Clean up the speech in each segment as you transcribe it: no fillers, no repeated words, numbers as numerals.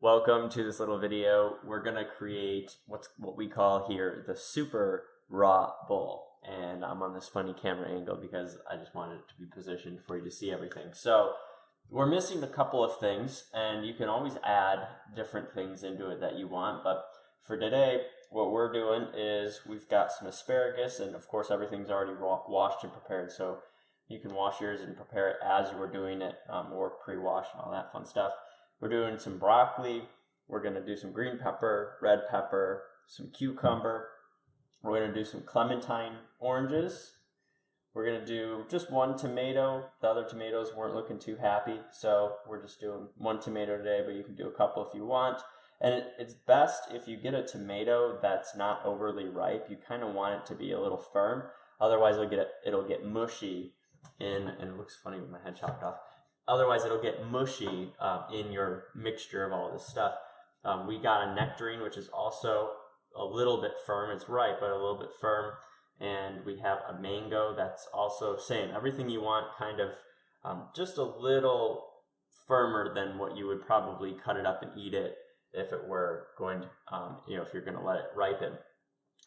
Welcome to this little video. We're going to create what we call here the super raw bowl. And I'm on this funny camera angle because I just wanted it to be positioned for you to see everything. So we're missing a couple of things, and you can always add different things into it that you want. But for today, what we're doing is we've got some asparagus, and of course everything's already washed and prepared. So you can wash yours and prepare it as you were doing it, or pre-wash and all that fun stuff. We're doing some broccoli, we're going to do some green pepper, red pepper, some cucumber, we're going to do some clementine oranges, we're going to do just one tomato. The other tomatoes weren't looking too happy, so we're just doing one tomato today, but you can do a couple if you want. And it's best if you get a tomato that's not overly ripe. You kind of want it to be a little firm, otherwise it'll get mushy and it looks funny with my head chopped off. Otherwise, it'll get mushy in your mixture of all this stuff. We got a nectarine, which is also a little bit firm. It's ripe, but a little bit firm. And we have a mango that's also same. Everything you want, kind of just a little firmer than what you would probably cut it up and eat it if it were going to, if you're going to let it ripen.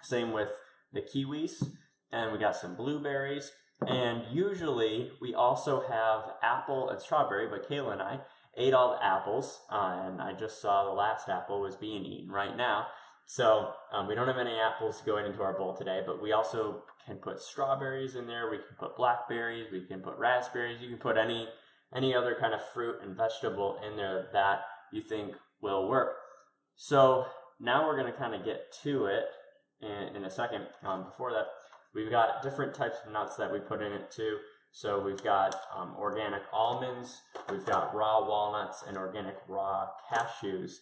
Same with the kiwis. And we got some blueberries. And usually we also have apple and strawberry, but Kayla and I ate all the apples, and I just saw the last apple was being eaten right now. So we don't have any apples going into our bowl today, but we also can put strawberries in there, we can put blackberries, we can put raspberries, you can put any other kind of fruit and vegetable in there that you think will work. So now we're going to kind of get to it in a second. Before that, we've got different types of nuts that we put in it too. So we've got organic almonds, we've got raw walnuts, and organic raw cashews.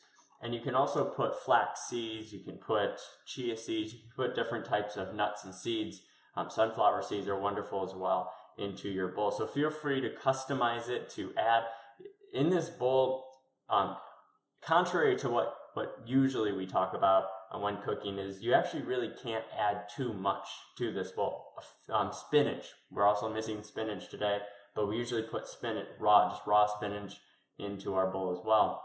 And you can also put flax seeds, you can put chia seeds, you can put different types of nuts and seeds. Sunflower seeds are wonderful as well into your bowl. So feel free to customize it to add in this bowl. Contrary to what usually we talk about when cooking, is you actually really can't add too much to this bowl. Spinach, we're also missing spinach today, but we usually put spinach just raw spinach into our bowl as well.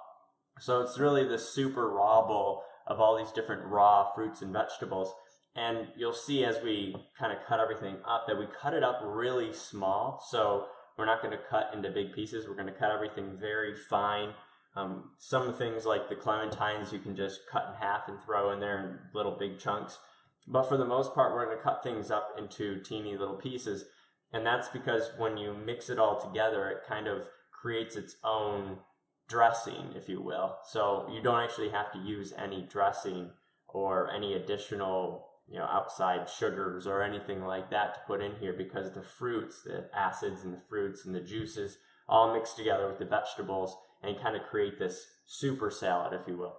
So it's really the super raw bowl of all these different raw fruits and vegetables. And you'll see as we kind of cut everything up that we cut it up really small. So we're not going to cut into big pieces. We're going to cut everything very fine. Some things like the clementines you can just cut in half and throw in there in little big chunks. But for the most part, we're going to cut things up into teeny little pieces. And that's because when you mix it all together, it kind of creates its own dressing, if you will. So you don't actually have to use any dressing or any additional, outside sugars or anything like that to put in here, because the fruits, the acids and the fruits and the juices all mix together with the vegetables and kind of create this super salad, if you will.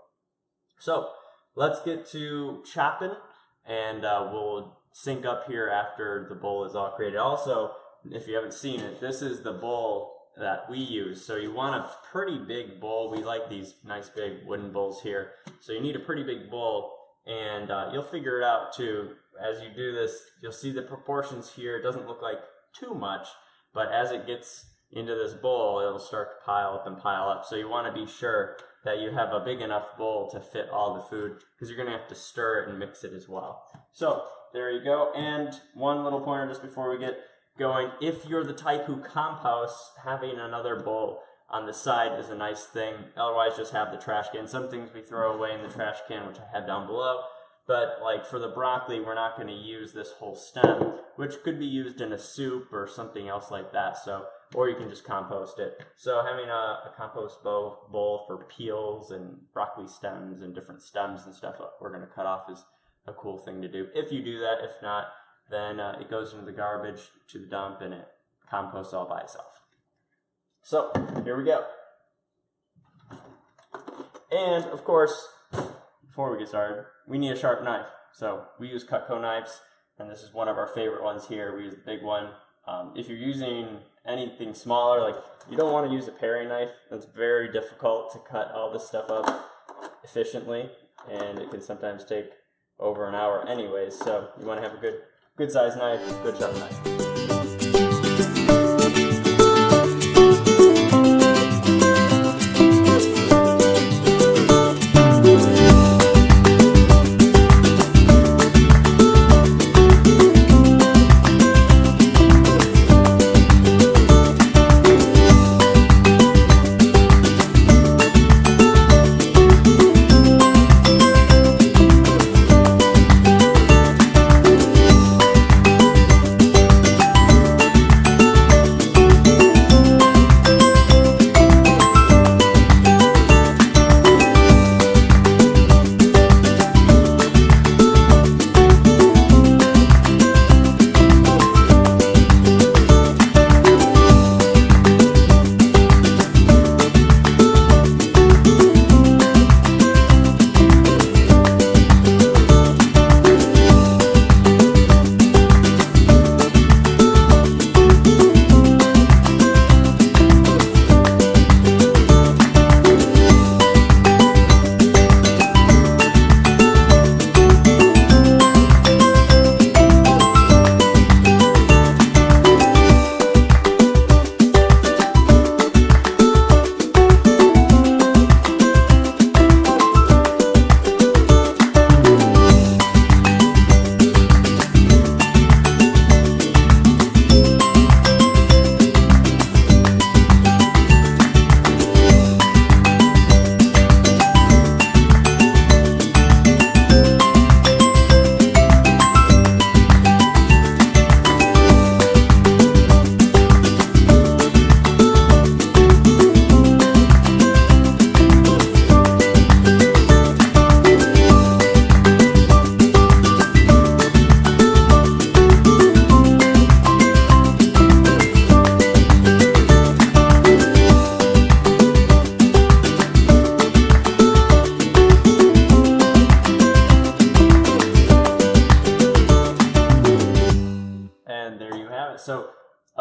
So let's get to chopping, and we'll sync up here after the bowl is all created. Also, if you haven't seen it, this is the bowl that we use. So you want a pretty big bowl. We like these nice big wooden bowls here. So you need a pretty big bowl, and you'll figure it out too. As you do this, you'll see the proportions here. It doesn't look like too much, but as it gets into this bowl, it'll start to pile up and pile up. So you want to be sure that you have a big enough bowl to fit all the food, because you're going to have to stir it and mix it as well. So there you go. And one little pointer just before we get going, if you're the type who composts, having another bowl on the side is a nice thing. Otherwise, just have the trash can. Some things we throw away in the trash can, which I have down below. But like for the broccoli, we're not going to use this whole stem, which could be used in a soup or something else like that. Or you can just compost it. So having a compost bowl for peels and broccoli stems and different stems and stuff we're going to cut off is a cool thing to do. If you do that, if not, then it goes into the garbage, to the dump, and it composts all by itself. So here we go. And of course, before we get started, we need a sharp knife. So we use Cutco knives, and this is one of our favorite ones here. We use the big one. If you're using anything smaller, like you don't want to use a paring knife. It's very difficult to cut all this stuff up efficiently, and it can sometimes take over an hour anyways. So you want to have a good size knife, good sharp knife.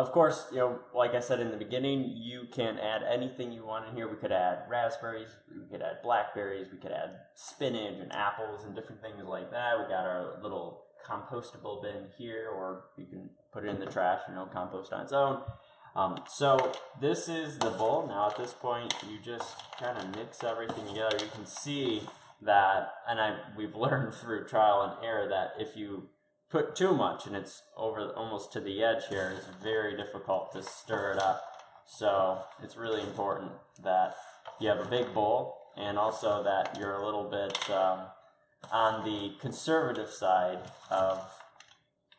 of course, you know, like I said in the beginning, you can add anything you want in here. We could add raspberries, we could add blackberries, we could add spinach and apples and different things like that. We got our little compostable bin here, or you can put it in the trash, you know, compost on its own. So this is the bowl. Now at this point, you just kind of mix everything together. You can see that, and we've learned through trial and error that if you put too much and it's over almost to the edge here, it's very difficult to stir it up. So it's really important that you have a big bowl, and also that you're a little bit on the conservative side of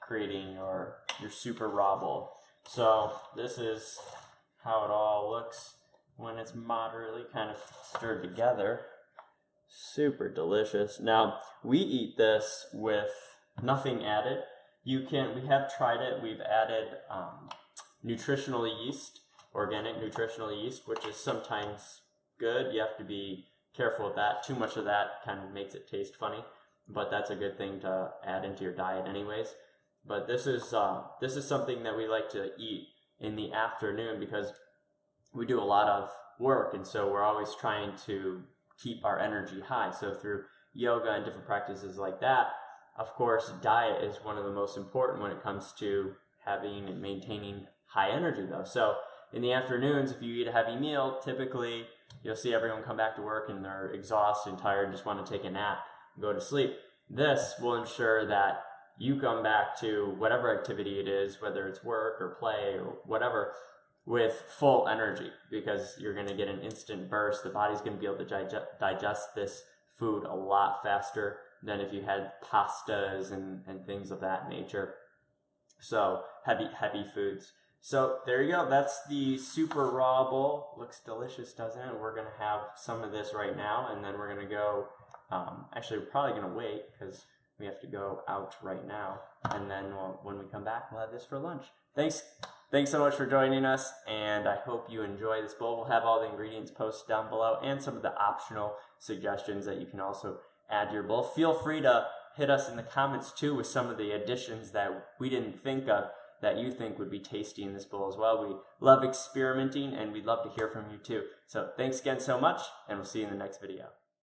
creating your super raw bowl. So this is how it all looks when it's moderately kind of stirred together. Super delicious. Now, we eat this with nothing added. We have tried it. We've added nutritional yeast, organic nutritional yeast, which is sometimes good. You have to be careful with that. Too much of that kind of makes it taste funny, but that's a good thing to add into your diet anyways. But this is something that we like to eat in the afternoon because we do a lot of work, and so we're always trying to keep our energy high. So through yoga and different practices like that, of course, diet is one of the most important when it comes to having and maintaining high energy though. So in the afternoons, if you eat a heavy meal, typically you'll see everyone come back to work and they're exhausted and tired and just want to take a nap and go to sleep. This will ensure that you come back to whatever activity it is, whether it's work or play or whatever, with full energy, because you're going to get an instant burst. The body's going to be able to digest this food a lot faster than if you had pastas and things of that nature. So heavy foods. So there you go. That's the super raw bowl. Looks delicious, doesn't it? We're going to have some of this right now, and then we're going to go, actually we're probably going to wait because we have to go out right now, and then when we come back, we'll have this for lunch. Thanks so much for joining us, and I hope you enjoy this bowl. We'll have all the ingredients posted down below and some of the optional suggestions that you can also add to your bowl. Feel free to hit us in the comments too with some of the additions that we didn't think of that you think would be tasty in this bowl as well. We love experimenting, and we'd love to hear from you too. So thanks again so much, and we'll see you in the next video.